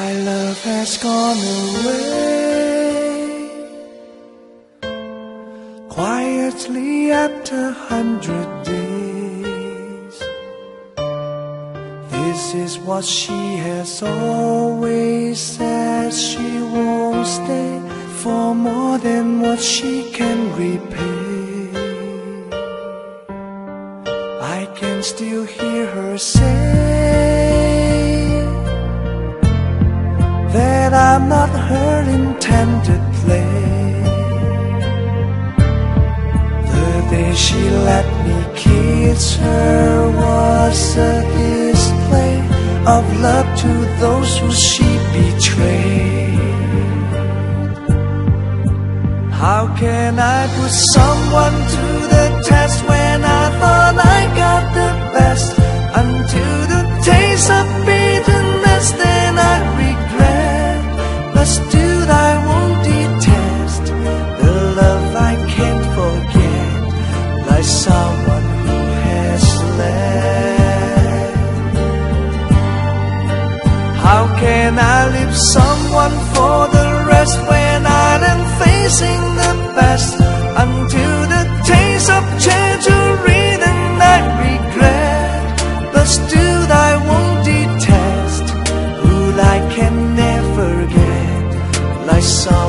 My love has gone away quietly after 100 days. This is what she has always said. She won't stay for more than what she can repay. I can still hear her say that I'm not her intended play. The day she let me kiss her was a display of love to those who she betrayed. How can I put someone to the test when I thought I got the best? Until the taste of bitterness, then I regret. But still I won't detest the love I can't forget, like someone who has left. How can I leave someone for the rest when I am facing the best? Until the taste of treachery, then I regret. But still I won't detest who I can never get, like someone